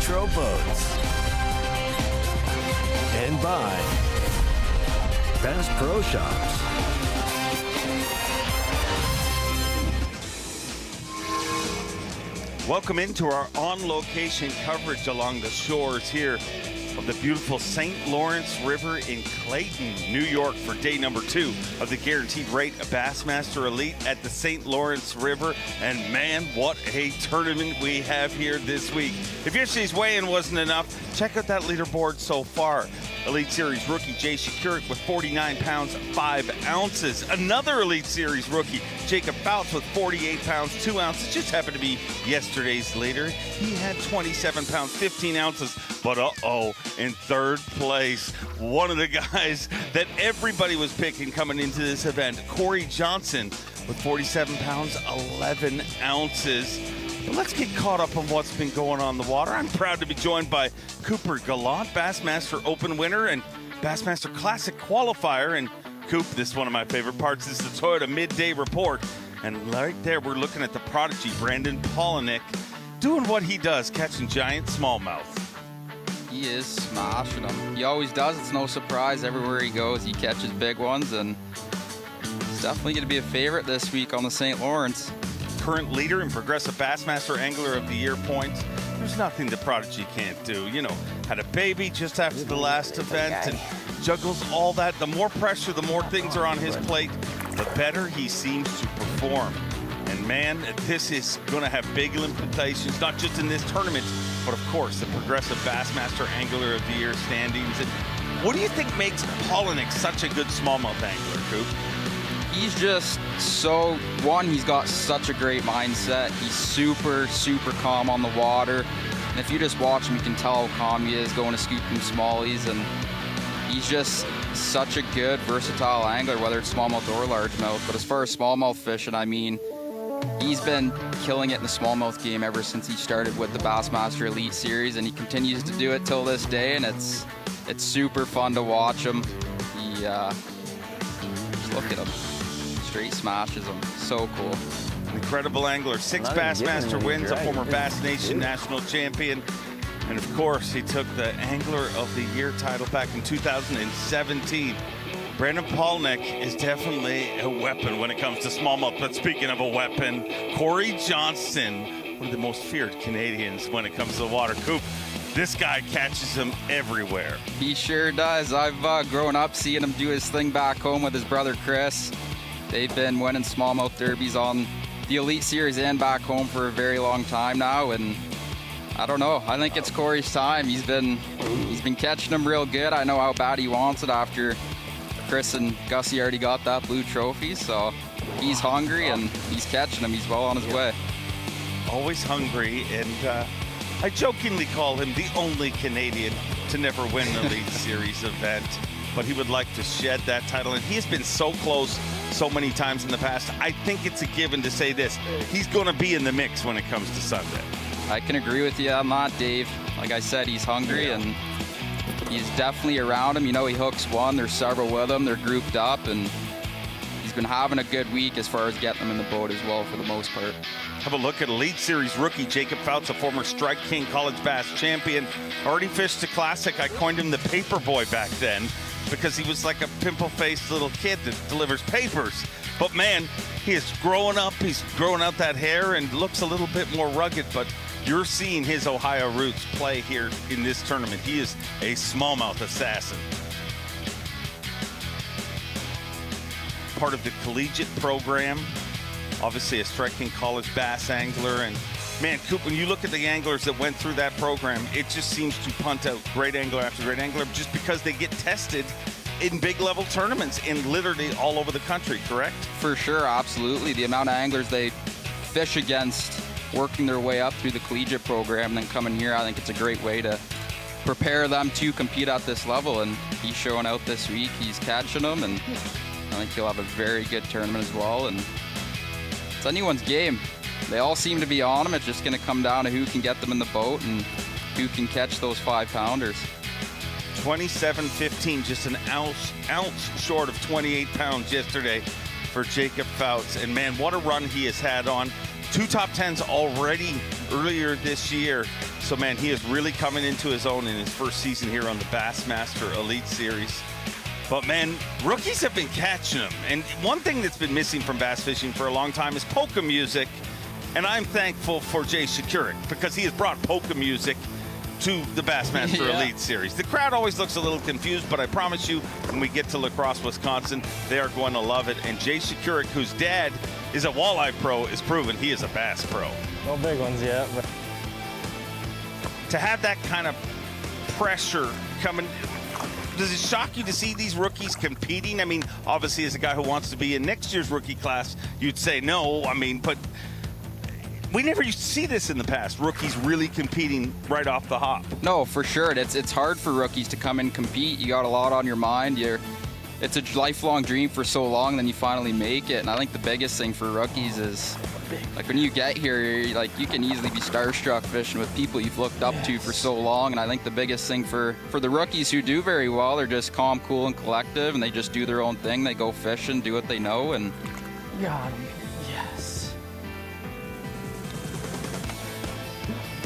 Retro Boats. And by Bass Pro Shops. Welcome into our on-location coverage along the shores here of the beautiful St. Lawrence River in Clayton, New York for day number 2 of the Guaranteed Rate Bassmaster Elite at the St. Lawrence River. And man, what a tournament we have here this week. If yesterday's weigh-in wasn't enough, check out that leaderboard so far. Elite Series rookie Jay Przekurat with 49 pounds, 5 ounces. Another Elite Series rookie, Jacob Fouts, with 48 pounds, 2 ounces. Just happened to be yesterday's leader. He had 27 pounds, 15 ounces. But in third place, one of the guys that everybody was picking coming into this event, Cory Johnston, with 47 pounds, 11 ounces. But let's get caught up on what's been going on in the water. I'm proud to be joined by Cooper Gallant, Bassmaster Open winner and Bassmaster Classic qualifier. And Coop, this is one of my favorite parts. This is the Toyota Midday Report. And right there, we're looking at the prodigy, Brandon Palaniuk, doing what he does, catching giant smallmouth. He is smashing them. He always does. It's no surprise. Everywhere he goes, he catches big ones. And he's definitely going to be a favorite this week on the St. Lawrence. Current leader in Progressive Bassmaster Angler of the Year points. There's nothing the prodigy can't do. You know, had a baby just after the last event and juggles all that. The more pressure, the more things are on his plate, the better he seems to perform. And man, this is going to have big implications, not just in this tournament, but of course, the Progressive Bassmaster Angler of the Year standings. And what do you think makes Palaniuk such a good smallmouth angler, Coop? He's just he's got such a great mindset. He's super, super calm on the water. And if you just watch him, you can tell how calm he is going to scoop them smallies. And he's just such a good, versatile angler, whether it's smallmouth or largemouth. But as far as smallmouth fishing, I mean, he's been killing it in the smallmouth game ever since he started with the Bassmaster Elite Series, and he continues to do it till this day, and it's super fun to watch him. He, just look at him. Straight smashes them. So cool. Incredible angler. 6 Bassmaster wins, a former Bass Nation national champion. And of course, he took the Angler of the Year title back in 2017. Brandon Palaniuk is definitely a weapon when it comes to smallmouth. But speaking of a weapon, Cory Johnston, one of the most feared Canadians when it comes to the water. Coop, this guy catches them everywhere. He sure does. I've grown up seeing him do his thing back home with his brother Chris. They've been winning smallmouth derbies on the Elite Series and back home for a very long time now, and I don't know. I think it's Cory's time. He's been catching them real good. I know how bad he wants it after Chris and Gussie already got that blue trophy, so he's hungry and he's catching them. He's well on his way. Always hungry, and I jokingly call him the only Canadian to never win an Elite Series event, but he would like to shed that title, and he has been so close so many times in the past. I think it's a given to say this. He's going to be in the mix when it comes to Sunday. I can agree with you on that, Dave. Like I said, he's hungry, and he's definitely around him. You know, he hooks one. There's several with him. They're grouped up, and he's been having a good week as far as getting them in the boat as well for the most part. Have a look at Elite Series rookie Jacob Fouts, a former Strike King College Bass champion. Already fished the Classic. I coined him the paper boy back then because he was like a pimple-faced little kid that delivers papers. But man, he is growing up. He's growing out that hair and looks a little bit more rugged, but you're seeing his Ohio roots play here in this tournament. He is a smallmouth assassin. Part of the collegiate program. Obviously a Strike King College bass angler. And man, Coop, when you look at the anglers that went through that program, it just seems to punt out great angler after great angler just because they get tested in big level tournaments in literally all over the country, correct? For sure, absolutely. The amount of anglers they fish against working their way up through the collegiate program and then coming here, I think it's a great way to prepare them to compete at this level. And he's showing out this week. He's catching them, and I think he'll have a very good tournament as well. And it's anyone's game. They all seem to be on him. It's just going to come down to who can get them in the boat and who can catch those 5-pounders. 27-15, just an ounce short of 28 pounds yesterday for Jacob Fouts. And man, what a run he has had on 2 top 10s already earlier this year. So, man, he is really coming into his own in his first season here on the Bassmaster Elite Series. But, man, rookies have been catching him. And one thing that's been missing from bass fishing for a long time is polka music. And I'm thankful for Jay Przekurat because he has brought polka music to the Bassmaster Elite Series. The crowd always looks a little confused, but I promise you, when we get to La Crosse, Wisconsin, they are going to love it. And Jay Przekurat, whose dad is a walleye pro, is proven he is a bass pro. No big ones yet, but To have that kind of pressure coming, does it shock you to see these rookies competing? I mean, obviously, as a guy who wants to be in next year's rookie class, you'd say no. I mean, but we never used to see this in the past. Rookies really competing right off the hop. No, for sure. It's hard for rookies to come and compete. You got a lot on your mind. It's a lifelong dream for so long, then you finally make it. And I think the biggest thing for rookies is, like, when you get here, you can easily be starstruck fishing with people you've looked up to for so long. And I think the biggest thing for the rookies who do very well, they're just calm, cool, and collective, and they just do their own thing. They go fishing, do what they know, and got him. Yes.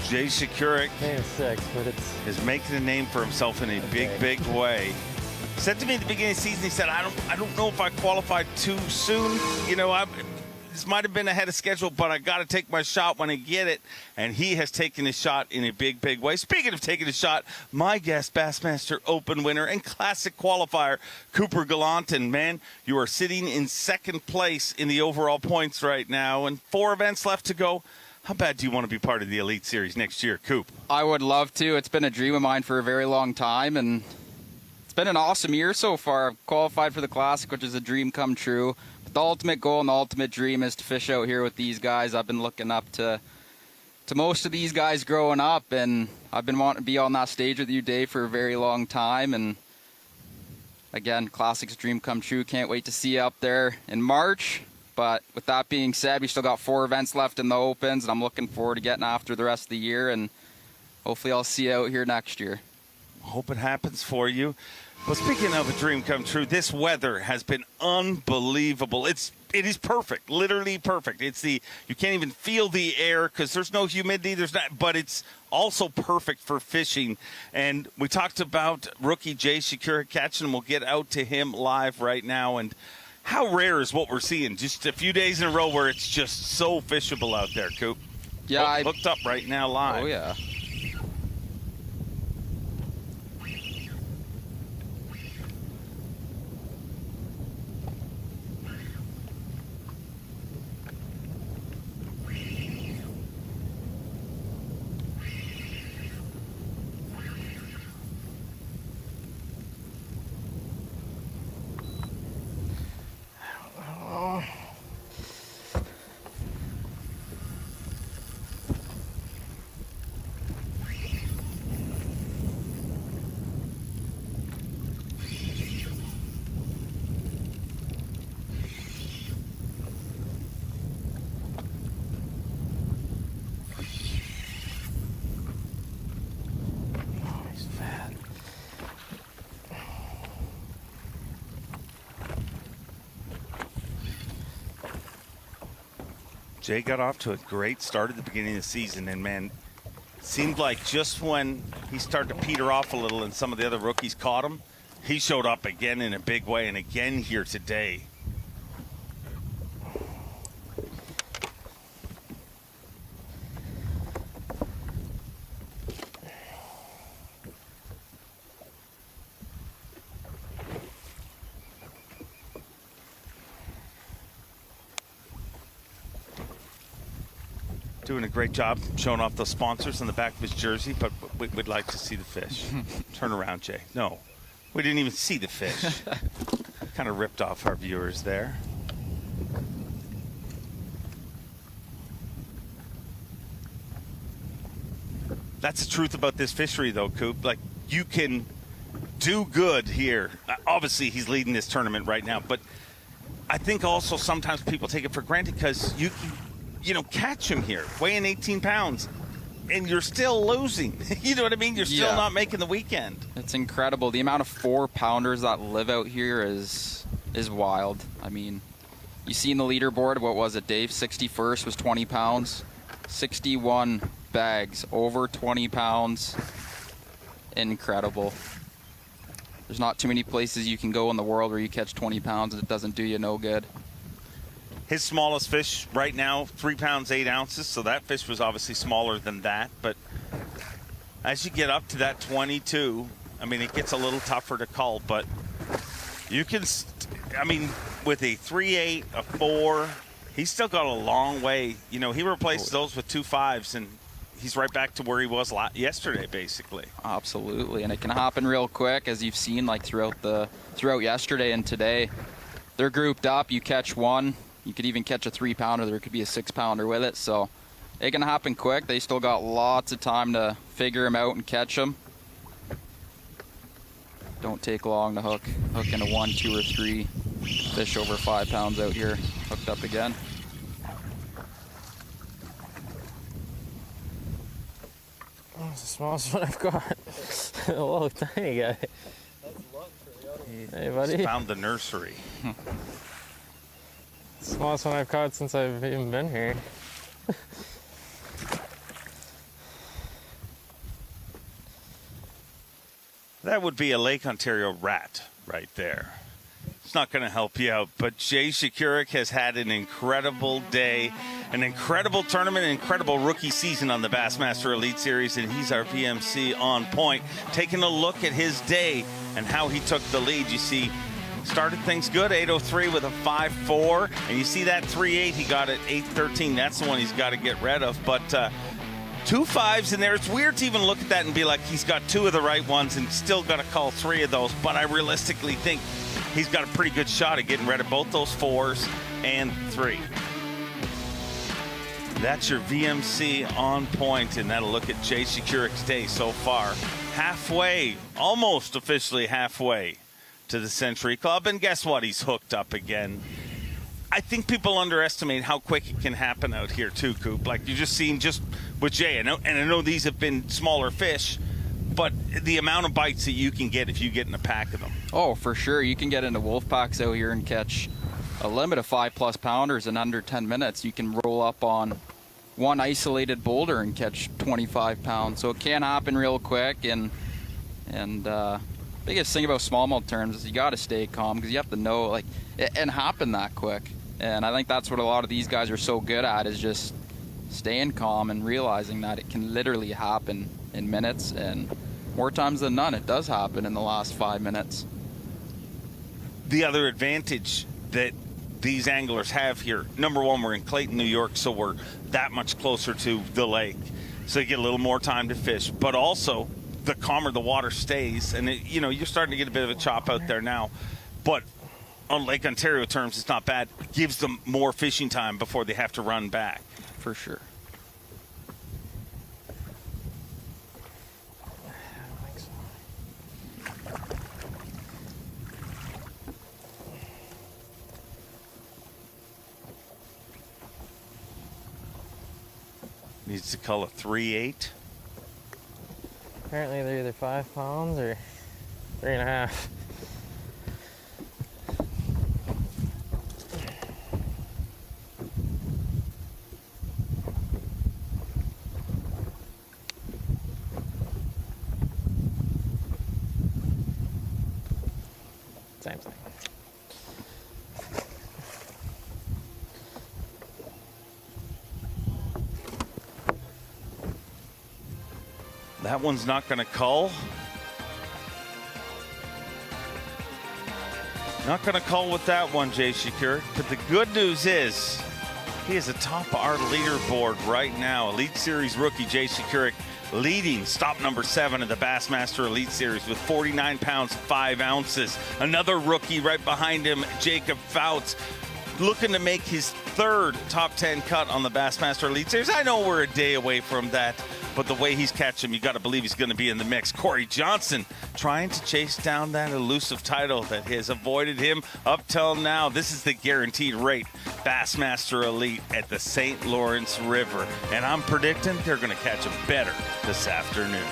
Jay Przekurat Name is 6, but it's is making a name for himself in a big way. Said to me at the beginning of the season, he said, I don't know if I qualified too soon. You know, this might have been ahead of schedule, but I got to take my shot when I get it. And he has taken his shot in a big way. Speaking of taking a shot, my guest, Bassmaster Open winner and classic qualifier, Cooper Gallant. And, man, you are sitting in second place in the overall points right now, and 4 events left to go. How bad do you want to be part of the Elite Series next year, Coop? I would love to. It's been a dream of mine for a very long time, and it's been an awesome year so far. I've qualified for the Classic, which is a dream come true. But the ultimate goal and the ultimate dream is to fish out here with these guys. I've been looking up to most of these guys growing up, and I've been wanting to be on that stage with you, Dave, for a very long time. And again, Classic's dream come true. Can't wait to see you up there in March. But with that being said, we still got 4 events left in the Opens, and I'm looking forward to getting after the rest of the year, and hopefully I'll see you out here next year. Hope it happens for you. Well, speaking of a dream come true, this weather has been unbelievable. It is perfect, literally perfect. You can't even feel the air because there's no humidity. But it's also perfect for fishing. And we talked about rookie Jay Przekurat catching him. We'll get out to him live right now. And how rare is what we're seeing? Just a few days in a row where it's just so fishable out there, Coop. Yeah, I looked up right now live. Oh, yeah. Jay got off to a great start at the beginning of the season, and, man, seemed like just when he started to peter off a little and some of the other rookies caught him, he showed up again in a big way, and again here today. Doing a great job showing off those sponsors on the back of his jersey, but we'd like to see the fish. Turn around, Jay. No, we didn't even see the fish. Kind of ripped off our viewers there. That's the truth about this fishery, though, Coop. Like, you can do good here. Obviously, he's leading this tournament right now, but I think also sometimes people take it for granted because you catch him here, weighing 18 pounds, and you're still losing. You know what I mean? You're still not making the weekend. It's incredible. The amount of 4-pounders that live out here is wild. I mean, You seen the leaderboard? What was it, Dave? 61st was 20 pounds. 61 bags over 20 pounds. Incredible. There's not too many places you can go in the world where you catch 20 pounds and it doesn't do you no good. His smallest fish right now, 3 pounds, 8 ounces. So that fish was obviously smaller than that. But as you get up to that 22, I mean, it gets a little tougher to cull. But you can, I mean, with a 3.8, a 4, he's still got a long way. You know, he replaced those with 2 5s, and he's right back to where he was yesterday, basically. Absolutely, and it can happen real quick, as you've seen, like throughout yesterday and today. They're grouped up. You catch one, you could even catch a 3-pounder. There could be a 6-pounder with it, so it can happen quick. They still got lots of time to figure him out and catch him. Don't take long to hook into 1, 2, or 3 fish over 5 pounds out here. Hooked up again. Oh, it's the smallest one I've got. A little tiny guy. Hey, buddy. He's found the nursery. Smallest one I've caught since I've even been here. That would be a Lake Ontario rat right there. It's not going to help you out, but Jay Przekurat has had an incredible day, an incredible tournament, an incredible rookie season on the Bassmaster Elite Series, and he's our VMC on point. Taking a look at his day and how he took the lead. You see, started things good, 8:03 with a 5.4, and you see that 3.8 he got at 8:13. That's the one he's got to get rid of, but 2 5s in there. It's weird to even look at that and be like, he's got 2 of the right ones and still got to call 3 of those, but I realistically think he's got a pretty good shot at getting rid of both those 4s and 3. That's your VMC on point, and that'll look at Jay Przekurat's day so far. Halfway, almost officially halfway to the Century Club, and guess what? He's hooked up again. I think people underestimate how quick it can happen out here too, Coop. Like you just seen just with Jay, and I know these have been smaller fish, but the amount of bites that you can get if you get in a pack of them. Oh, for sure. You can get into wolf packs out here and catch a limit of 5+ pounders in under 10 minutes. You can roll up on one isolated boulder and catch 25 pounds. So it can happen real quick. And biggest thing about smallmouth terms is you got to stay calm, because you have to know, like, it can happen that quick. And I think that's what a lot of these guys are so good at, is just staying calm and realizing that it can literally happen in minutes, and more times than none it does happen in the last 5 minutes. The other advantage that these anglers have here, number one, we're in Clayton, New York, so we're that much closer to the lake, so you get a little more time to fish, but also the calmer the water stays, and you're starting to get a bit of a chop out there now, but on Lake Ontario terms, it's not bad. It gives them more fishing time before they have to run back. For sure. Needs to cull a 3.8. Apparently they're either 5 pounds or 3.5. Same thing. That one's not going to cull. Not going to cull with that one, Jay Przekurat. But the good news is he is atop our leaderboard right now. Elite Series rookie Jay Przekurat leading stop number 7 of the Bassmaster Elite Series with 49 pounds, 5 ounces. Another rookie right behind him, Jacob Fouts, looking to make his 3rd top 10 cut on the Bassmaster Elite Series. I know we're a day away from that, but the way he's catching him, you got to believe he's going to be in the mix. Cory Johnston trying to chase down that elusive title that has avoided him up till now. This is the guaranteed rate Bassmaster Elite at the St. Lawrence River, and I'm predicting they're going to catch him better this afternoon.